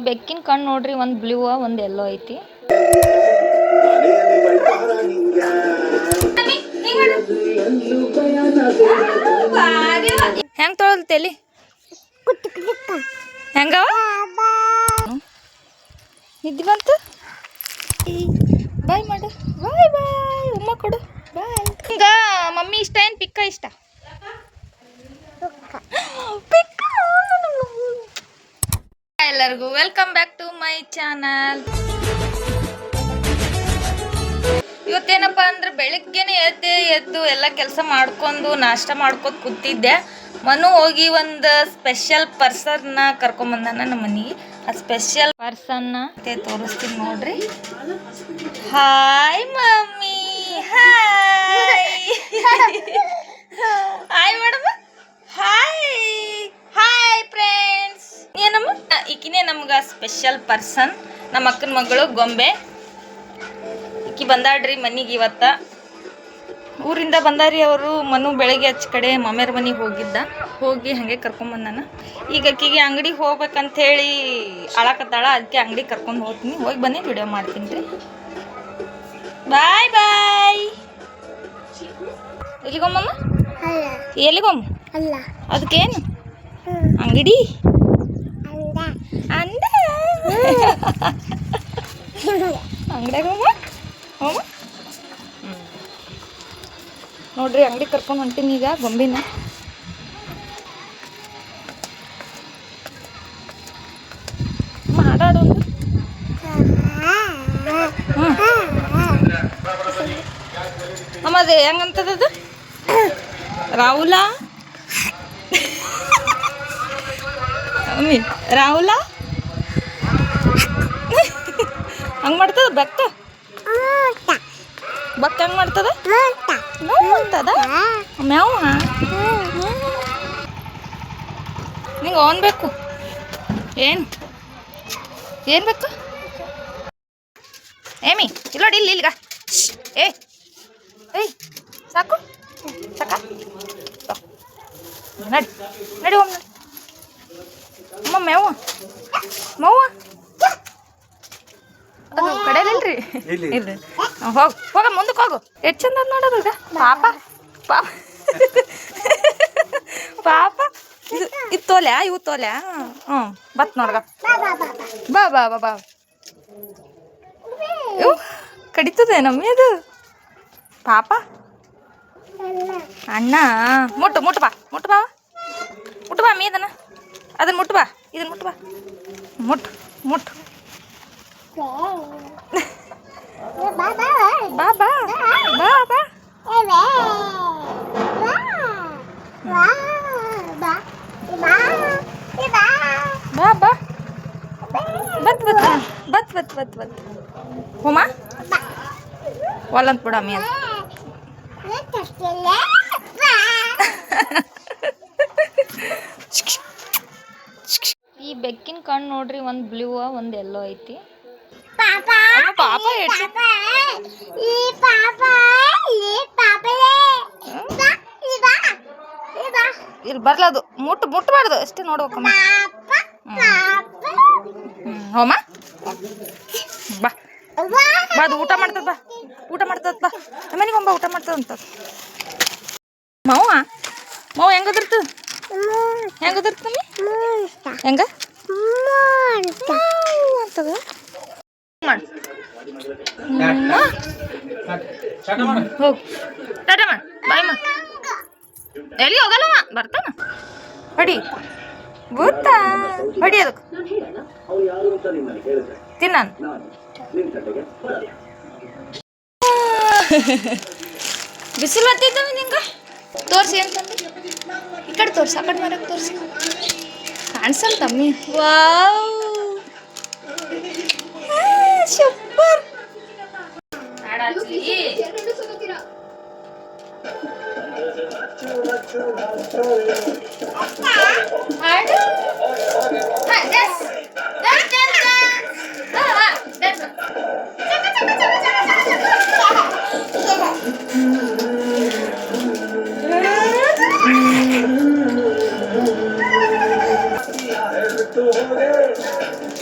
ಬೆಕ್ಕಿನ ಕಣ್ಣು ನೋಡ್ರಿ, ಒಂದು ಬ್ಲೂ ಒಂದು ಎಲ್ಲೋ ಐತಿ. ಹೆಂಗ್ ತೊಳಲ್ ತಲಿ ಹೆಂಗವ ನಿದ್ದೆ ಬಂತು. ಬಾಯ್ ಮಾಡು, ಬಾಯ್ ಬಾಯ್, ಉಮ್ಮ ಕೊಡು, ಬಾಯ್. ಹಿಂಗ ಮಮ್ಮಿ ಇಷ್ಟ ಏನು ಪಿಕ್ಕ ಇಷ್ಟ? ಎಲ್ಲರಿಗೂ welcome back to my channel. ಇವತ್ತೇನಪ್ಪ ಅಂದ್ರೆ ಬೆಳಿಗ್ಗೆನೆ ಎದ್ದು ಎಲ್ಲ ಕೆಲಸ ಮಾಡ್ಕೊಂಡು ನಾಷ್ಟ ಮಾಡ್ಕೊಂಡು ಕೂತಿದ್ದೆ. ಮನು ಹೋಗಿ ಒಂದು ಸ್ಪೆಷಲ್ ಪರ್ಸನ್ನ ಕರ್ಕೊಂಬಂದಾನ ನಮ್ಮ ಮನೆಗೆ. ಆ ಸ್ಪೆಷಲ್ ಪರ್ಸನ್ನ ತೋರಿಸ್ತೀನಿ ನೋಡ್ರಿ. Hi mummy, hi hi madam, hi hi friends. ಏನಮ್ಮ ಈಕಿನೇ ನಮ್ಗೆ ಸ್ಪೆಷಲ್ ಪರ್ಸನ್, ನಮ್ಮ ಅಕ್ಕನ ಮಗಳು ಗೊಂಬೆ. ಈಕಿ ಬಂದಾಡ್ರಿ ಮನೆಗೆ ಇವತ್ತ. ಊರಿಂದ ಬಂದಾರಿ ಅವರು. ಮನು ಬೆಳಗ್ಗೆ ಹಚ್ಚ ಕಡೆ ಮಮ್ಮಿಯರ ಮನೆಗೆ ಹೋಗಿ ಹಾಗೆ ಕರ್ಕೊಂಬಂದಾನ. ಈಗ ಆಕಿಗೆ ಅಂಗಡಿಗೆ ಹೋಗ್ಬೇಕಂತ ಹೇಳಿ ಅಳಕತ್ತಾಳ. ಅದಕ್ಕೆ ಅಂಗಡಿಗೆ ಕರ್ಕೊಂಡು ಹೋಗ್ತೀನಿ. ಹೋಗಿ ಬನ್ನಿ, ವಿಡಿಯೋ ಮಾಡ್ತೀನಿ ರೀ. ಬಾಯ್ ಬಾಯ್. ಎಲ್ಲಿಗೊಮ್ಮಮ್ಮ? ಎಲ್ಲಿಗೊಮ್ಮ? ಅದಕ್ಕೇನು ಅಂಗಡಿ ಅಂದ ಅಂಗಡಿಯಾಗಮ್ಮ ಹೋಮ. ನೋಡ್ರಿ ಅಂಗಡಿ ಕರ್ಕೊಂಡು ಹೊಂಟೀನಿ ಈಗ ಗೊಂಬಿನ. ಹಾಡಾಡೋದು ಅಮ್ಮದು ಹೆಂಗಂತದದು? ರಾಹುಲ ರಾಹುಲ ಹಂಗೆ ಮಾಡ್ತದ ಬೆಕ್ಕ. ಬಕ್ ಹೆಂಗೆ ಮಾಡ್ತದ? ಅಂತದ ಮ್ಯಾವ. ನಿಂಗೆ ಅವನ್ ಬೇಕು. ಏನು ಬೇಕು ಏಮಿ? ಇಲ್ಲೋಡಿ ಇಲ್ಲಿಗ. ಏಯ್ ಸಾಕು ಸಾಕ ನಡಿ ನಡಿ ಹೋಮ್ ನಡಿ. ಅಮ್ಮ ಮೇವ ಮವ್ವ ಅದು ಕಡೆಯಲ್ರಿ. ಇಲ್ರಿ ಹೋಗ ಮುಂದಕ್ಕೆ ಹೋಗು. ಎಷ್ಟು ಚಂದ ಅದ ನೋಡೋದು ಈಗ. ಪಾಪ ಪಾಪ ಪಾಪ. ಇದು ತೋಲ್ಯಾ, ಇವು ತೋಲ್ಯಾ? ಹ್ಞೂ ಬತ್ ನೋಡ್ಗ. ಬಾ ಬಾ ಬಾ ಬಾ. ಇವು ಕಡಿತದೆ ನಮ್ಮಿ ಅದು ಪಾಪ. ಅಣ್ಣ ಮುಟ್ಟು ಬಾ ಮುಟ್ಟು ಬಾ ಮೀದನ. ಅದನ್ನ ಮುಟ್ಟು ಬಾ, ಇದನ್ನ ಮುಟ್ಟು ಬಾ. ಮುಟ್ಟು ಬಾ ಬಾ ಬಾ ಬಾ. ಬಾ ಬಾ ಬತ್ ಹೋಮ ಒಲ್ಲಂತ ಬಿಡ ಮೀ. ಈ ಬೆಕ್ಕಿನ ಕಣ್ಣು ನೋಡ್ರಿ, ಒಂದು ಬ್ಲೂ ಒಂದು ಎಲ್ಲೋ ಐತಿ. ಪಾಪ ಇಲ್ಲಿ ಬರ್ಲದು. ಮುಟ್ಟಬಾರ್ದು ಅಷ್ಟೇ ನೋಡ್ಬೇಕಮ್ಮ. ಹೋಮ ಬಾ ಬಾ. ಅದು ಊಟ ಮಾಡ್ತದ ಬಾ ಮನೆಗೆ ಹೋಗ್ಬಾ. ಊಟ ಮಾಡ್ತದಂತ ಮಾವ ಹೆಂಗದಿರ್ತದ? ಹೆಂಗದಿರ್ತದ ಹೆಂಗ ಅಂತದ ಮಾಡಿ. ಹೋಗು ಟಾಟಾ ಮಾಡಿ, ಬಾಯ್ ಮಾ. ಎಲ್ಲಿ ಹೋಗಲ್ಲವ, ಬರ್ತಾನ. ಹೊಡಿ ಗೊತ್ತಾ, ಹೊಡಿ ಅದಕ್ಕೆ ತಿನ್ನ. ಬಿಸಿಲು ಬರ್ತಿದ್ದಾವ ನಿಂಗೆ. ತೋರಿಸಿ ಅಂತಂದು ಈ ಕಡೆ ತೋರಿಸಿ, ಆ ಕಡೆ ಮರಕ್ಕೆ ತೋರಿಸಿ. ಕಾಣಿಸಲ್ಲ ತಮ್ಮಿ. Wow super.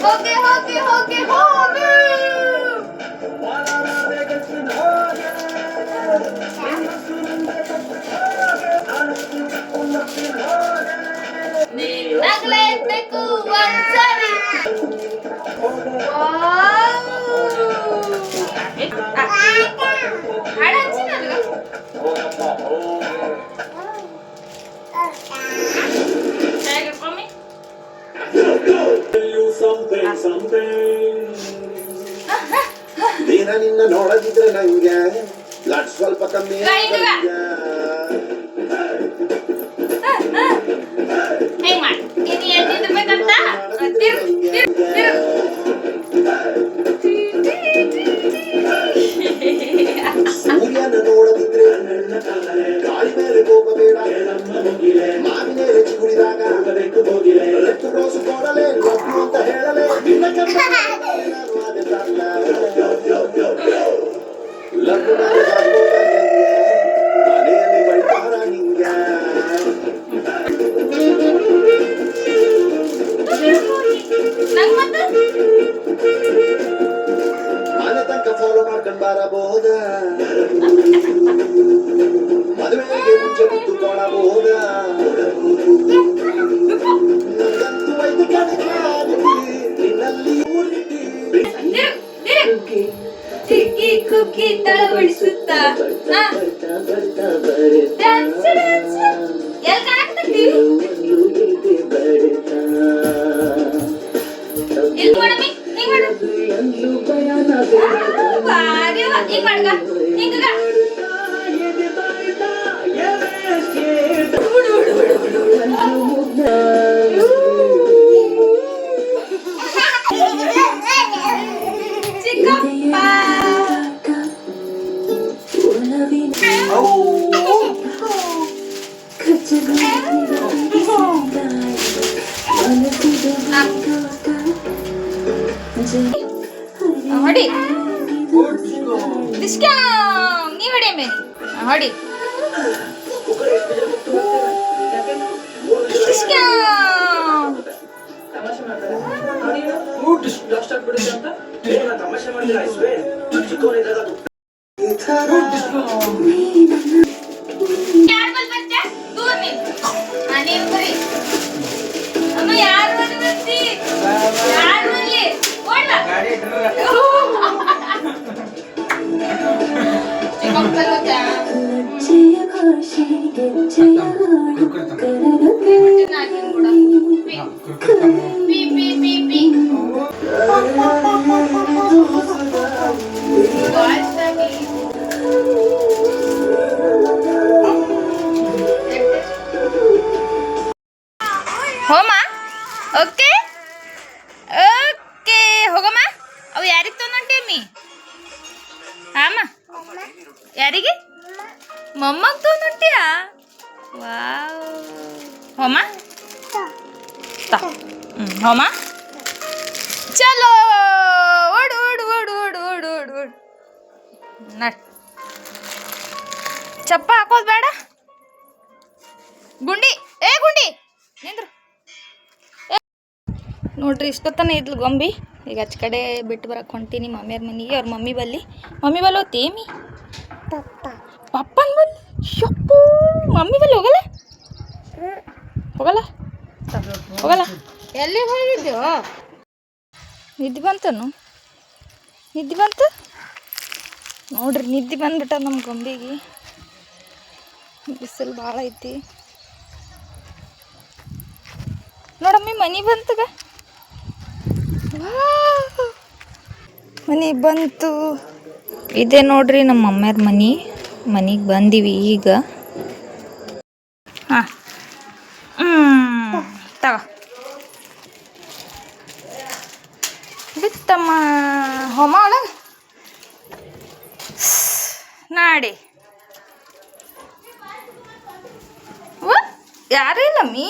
ಹೋಗೆ ಹೋಗೆ ಹೋಗೆ ಹೋಗೆ ನಗಲೇಬೇಕು ಒಂದ್ಸರಿ. ಹಾಡಚ್ಚಿ ನನಗ ಹೇಗೆ ಮಮ್ಮಿ ದಿನ ನಿನ್ನ ನೋಡದಿದ್ರೆ ನಂಗೆ ಬ್ಲಡ್ ಸ್ವಲ್ಪ ಕಮ್ಮಿ ಹೆಂಗ್ ಮಾಡಿ ನೀನು ಎಲ್ಲಿರ್ಬೇಕಂತ ಸೂರ್ಯನ ನೋಡದಿದ್ರೆ ಗಾಳಿ ಮೇಲೆ ಹೋಗಬೇಡ ಮಾವಿನ ರುಚಿ ಕುಡಿದಾಗ ರೆಟ್ಟು ರೋಸು ಕೊಡಲೇ ಲಭ್ಯು ಅಂತ ಹೇಳಲೇ ನಿನ್ನ ಲಭ್ಯು ಮನೆಯಲ್ಲಿ ಬೈತಾರ ನಿಂಗ ನಂಗ್ ಮತ್ತೆ ಮನೆ ತನಕ ಫಾಲೋ ಮಾಡ್ಕೊಂಡ್ ಬರಬಹುದ ಮದುವೆಗೆ ಮುಂಚೆ ಮುದ್ದು ಕೊಡಬಹುದ ನಂಗಂತೂ ಐದು ಕಣಕಾಗಿ ನಿನ್ನಲ್ಲಿ ಊರಿಟ್ಟಿ ಚಿಕ್ಕಿ ಕುಕ್ಕಿ ತಳವಡಿಸುತ್ತ ಎಲ್ ಕಾಣ್ತೀವಿ ಇಲ್ಲಿ ಮಾಡಮಿ ಹಿಂಗ್ ಮಾಡು ಬಾರಿ ಹಿಂಗ್ ಮಾಡ್ಗ ಹಿಂಗ ಚಿಕ್ಕಪ್ಪ ಹೊಡಿ ನೀ ಹೊಡಿ ಮೇಲೆ ಹೊಡಿ ತಮಾಷೆ ಮಾಡಿದ್ರೆ ಚಿಕ್ಕವನಿದ್ದಾಗ ಯಾರು ಬಂದ ದೂರ ನೀನು ಬರೀ ಅಮ್ಮ ಯಾರು ಬಂದಿ ಯಾರು ಬರ್ಲಿ ಓಡ್ಲ ಹೋಮ ಓಕೆ ಓಕೆ ಹೋಗಮ್ಮ ಅವು ಯಾರಿಗೆ ತೊಗೊಂಡಿ ಅಮ್ಮಿ ಹಾಮ ಯಾರಿಗೆ ಮೊಮ್ಮಗ್ ತೊಗೊಂಡಿಯಾ ವಾವ್ ಹೋಮ ಹೋಮ ಚಲೋ ಓಡು ಓಡು ಓಡು ಓಡು ಓಡು ಓಡು ಓಡು ನಡ್ ಚಪ್ಪ ಹಾಕೋದು ಬೇಡ ಗುಂಡಿ ಗುಂಡಿ ನಿಂದ್ರು ನೋಡ್ರಿ ಇಷ್ಟೊತ್ತನ ಇದ್ಲು ಗೊಂಬಿ ಈಗ ಆಚ ಕಡೆ ಬಿಟ್ಟು ಬರಕ್ಕೆ ಹೊಂಟೀನಿ ಮಮ್ಮಿಯವ್ರ ಮನೆಗೆ ಅವ್ರ ಮಮ್ಮಿ ಬಲ್ಲಿ ಹೋಗ್ತೀಮಿ ಪಪ್ಪನ ಬಲ್ಲಿ ಶಪ್ಪು ಮಮ್ಮಿ ಬಲ್ಲಿ ಹೋಗಲ್ಲ ಹೋಗಲ್ಲ ಹೋಗಲ್ಲ ಎಲ್ಲಿ ಹೋಗಿದ್ಯೋ ನಿದ್ದೆ ಬಂತನು ನಿದ್ದೆ ಬಂತು ನೋಡ್ರಿ ನಿದ್ದೆ ಬಂದ್ಬಿಟ್ಟ ನಮ್ಮ ಗೊಂಬಿಗೆ ಬಿಸಿಲು ಭಾಳ ಐತಿ ನೋಡಮ್ಮಿ ಮನೆ ಬಂತಗ ಮನೆ ಬಂತು ಇದೆ ನೋಡ್ರಿ ನಮ್ಮ ಮಮ್ಮಿಯವ್ರ ಮನೆಗೆ ಬಂದೀವಿ ಈಗ ಹಾಂ ತಗ ಬಿತ್ತಮ್ಮ ಹೋಮ ಒಳಗೆ ನಾಡಿ ಯಾರೂ ಇಲ್ಲಮ್ಮಿ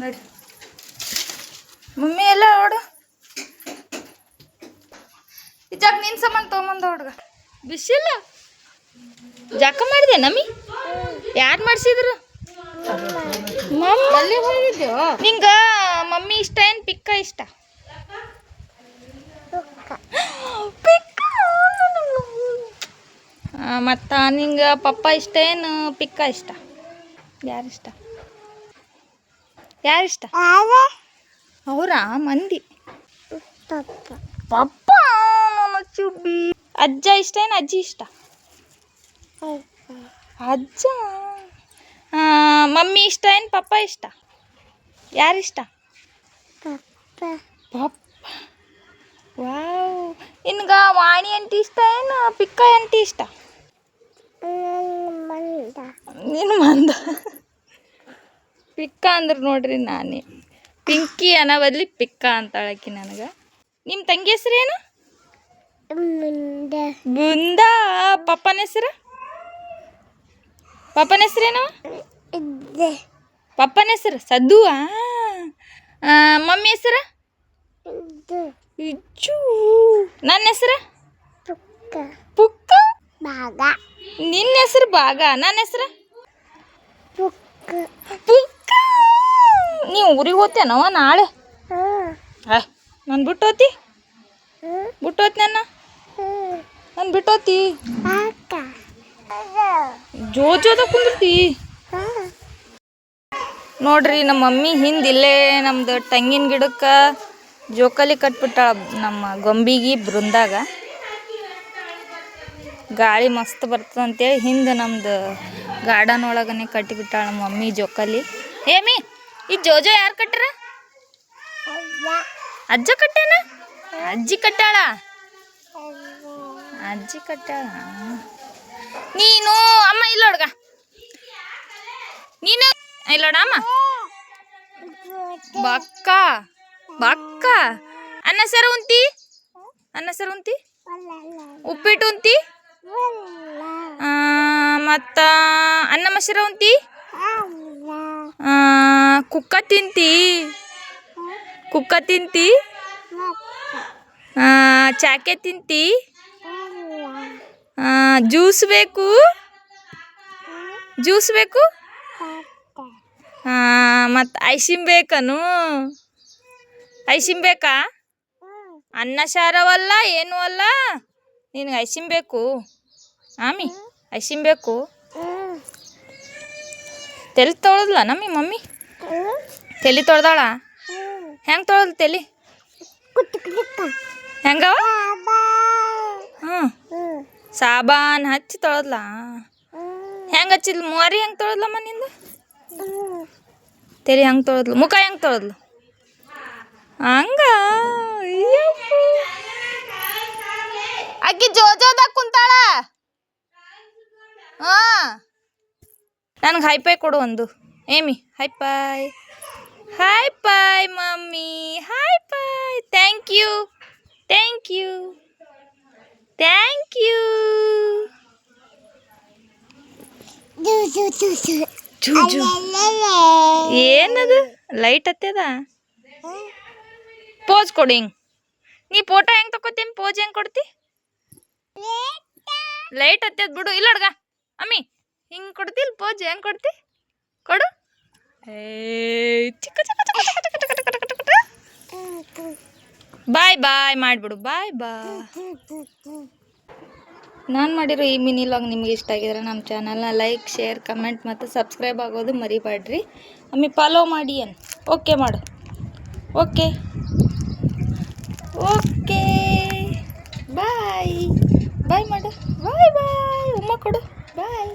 ನೋಡಿ ಮಮ್ಮಿ ಎಲ್ಲ ನೋಡು ಜಾಕ ನಿನ್ ಸಂಬಂಧ ತೊಗೊಂಬಂದ ಹುಡ್ಗ ಬಿಸಿಲ್ಲ ಜಾಕ ಮಾಡಿದೆ ನಮ್ಮಿ ಯಾರು ಮಾಡಿಸಿದ್ರು ನಿಂಗ ಮಮ್ಮಿ ಇಷ್ಟ ಏನು ಪಿಕ್ಕ ಇಷ್ಟ? ಪಿಕ್ಕ. ಮತ್ತು ನಿಂಗೆ ಪಪ್ಪ ಇಷ್ಟ ಏನು ಪಿಕ್ಕ ಇಷ್ಟ? ಯಾರಿಷ್ಟ? ಯಾರಿಷ್ಟ? ಅವರಾ ಮಂದಿ ಪಪ್ಪ ಚುಬ್ಬಿ. ಅಜ್ಜ ಇಷ್ಟ ಏನು ಅಜ್ಜಿ ಇಷ್ಟ? ಅಜ್ಜ. ಮಮ್ಮಿ ಇಷ್ಟ ಏನು ಪಪ್ಪ ಇಷ್ಟ? ಯಾರಿಷ್ಟ? ಪಪ್ಪ. ವಾವ್. ನಿನ್ಗೆ ವಾಣಿ ಅಂಟಿ ಇಷ್ಟ ಏನು ಪಿಕ್ಕ ಅಂಟಿ ಇಷ್ಟ? ನೀನು ಮಂದ. ಪಿಕ್ಕ ಅಂದ್ರೆ ನೋಡ್ರಿ ನಾನೇ ಪಿಂಕಿ ಅನ್ನೋ ಬದ್ಲಿ ಪಿಕ್ಕ ಅಂತಾಳಕಿ ನನಗೆ. ನಿಮ್ಮ ತಂಗಿ ಹೆಸ್ರೇನು? ಬುಂದಾ. ಪಪ್ಪನ ಹೆಸ್ರು? ಪಪ್ಪನ ಹೆಸ್ರೇನು? ಪಪ್ಪನ ಹೆಸ್ರು ಸದ್ದು. ಮಮ್ಮಿ ಹೆಸ್ರು? ಇಜ್ಜು. ನನ್ನ ಹೆಸ್ರು? ಪುಕ್ಕ. ನಿನ್ನ ಹೆಸ್ರು ಭಾಗ, ನನ್ನ ಹೆಸ್ರು? ಪುಕ್ಕ. ನೀವು ಊರಿಗೆ ಹೋಗ್ತೇನವ ನಾಳೆ? ನಾನು ಬಿಟ್ಟೋತಿ ಬಿಟ್ಟೋತಿ ನಾನು ಬಿಟ್ಟೋತಿ ಜೋದ ಕುಂದಿರ್ತಿ ನೋಡ್ರಿ. ನಮ್ಮ ಮಮ್ಮಿ ಹಿಂದಿಲ್ಲೇ ನಮ್ದು ತೆಂಗಿನ ಗಿಡಕ್ಕೆ ಜೋಕಾಲಿ ಕಟ್ಬಿಟ್ಟಾಳ ನಮ್ಮ ಗೊಂಬಿಗೆ ಬೃಂದಾಗ. ಗಾಳಿ ಮಸ್ತ್ ಬರ್ತದೆ ಅಂತೇಳಿ ಹಿಂದೆ ನಮ್ದು ಗಾರ್ಡನ್ ಒಳಗನೆ ಕಟ್ಟಿಬಿಟ್ಟಾಳ ನಮ್ಮ ಮಮ್ಮಿ ಜೋಕಾಲಿ. ಏಮಿ ಈ ಜೋಜೋ ಯಾರು ಕಟ್ಟ್ರ? ಅಜ್ಜ ಕಟ್ಟಾನ? ಅಜ್ಜಿ ಕಟ್ಟಾಳ? ಅಜ್ಜಿ ಕಟ್ಟಾಳ. ನೀನು ಅಮ್ಮ ಇಲ್ಲೋಡ್ಗ ನೀನು ಇಲ್ಲೋಡ ಅಮ್ಮ ಬಕ್ಕ ಬಕ್ಕ. ಅನ್ನ ಸರ ಉಂತಿ? ಅನ್ನ ಸರ ಉಂತಿ? ಉಪ್ಪಿಟ್ಟು ಉಂತಿ? ಮತ್ತ ಅನ್ನ ಮಸರ ಉಂತಿ? ಕುಕ್ಕ ತಿಂತಿ? ಕುಕ್ಕ ತಿಂತಿ? ಚಾಕೆ ತಿಂತಿ? ಜ್ಯೂಸ್ ಬೇಕು? ಜ್ಯೂಸ್ ಬೇಕು? ಮತ್ತು ಐಸಿಮ್ ಬೇಕನು? ಐಸಿಮ್ ಬೇಕಾ? ಅನ್ನ ಸಾರವಲ್ಲ ಏನೂ ಅಲ್ಲ, ನಿನಗೆ ಐಸಿಮ್ ಬೇಕು? ಆಮಿ ಐಸಿಮ್ ಬೇಕು? ತಲೆ ತೊಳೆದ್ಲ ನಮ್ಮಿ ಮಮ್ಮಿ? ತಲೆ ತೊಳ್ದಾಳ? ಹೆಂಗೆ ತೊಳೆದ್ಲು ತಲೆ? ಹೆಂಗವ? ಸಾಬಾನ್ ಹಚ್ಚಿ ತೊಳೆದ್ಲ? ಹೆಂಗೆ ಹಚ್ಚಿದ್ಲು? ಮೂವಾರಿ ಹೆಂಗೆ ತೊಳೆದ್ಲಮ್ಮ ನಿಂದು? ತಲೆ ಹೆಂಗೆ ತೊಳೆದ್ಲು? ಮುಖ ಹೆಂಗೆ ತೊಳೆದ್ಲು? ಹಂಗ ಅಕ್ಕಿ ಜೋಜೋದಾಗ ಕುಂತಾಳ. ನನಗೆ ಹೈಪೈ ಕೊಡು ಒಂದು. ಏಮಿ high five. High five mummy high five. Thank you thank you thank you. ಏನದು ಲೈಟ್ ಹತ್ತದ? ಪೋಸ್ ಕೊಡಿ ಹಿಂಗೆ. ನೀ ಫೋಟೋ ಹೆಂಗೆ ತಗೋತೀನಿ? ಪೋಸ್ ಹೆಂಗೆ ಕೊಡ್ತಿ? ಲೈಟ್ ಹತ್ತದ ಬಿಡು. ಇಲ್ಲ ಅಡ್ಗ ಅಮ್ಮಿ ಹಿಂಗೆ ಕೊಡ್ತಿಲ್ಲ ಪೋಜ್ ಹೆಂಗೆ ಕೊಡ್ತಿ? ಕೊಡು. ಚಿಕ್ಕ ಚಿಕ್ಕ ಚಿಕ್ಕ ಚಿಕ್ಕ ಚಿಕ್ಕ ಚಿಕ್ಕ ಚಿಕ್ಕ ಚಿಕ್ಕ. ಬಾಯ್ ಬಾಯ್ ಮಾಡಿಬಿಡು. ಬಾಯ್ ಬಾಯ್. ನಾನು ಮಾಡಿರೋ ಈ ಮಿನಿ ಲಾಗ್ ನಿಮಗೆ ಇಷ್ಟ ಆಗಿದ್ರೆ ನಮ್ಮ ಚಾನಲ್ನ ಲೈಕ್ ಶೇರ್ ಕಮೆಂಟ್ ಮತ್ತು ಸಬ್ಸ್ಕ್ರೈಬ್ ಆಗೋದು ಮರಿಬೇಡ್ರಿ. ಅಮ್ಮಿ ಫಾಲೋ ಮಾಡಿ ಏನು. ಓಕೆ ಮಾಡು. ಓಕೆ ಓಕೆ ಬಾಯ್ ಬಾಯ್ ಮಾಡು. ಬಾಯ್ ಬಾಯ್. ಉಮ್ಮ ಕೊಡು. Bye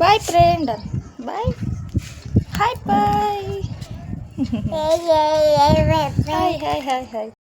bye friend. Bye hi bye. Hi hi hi hi.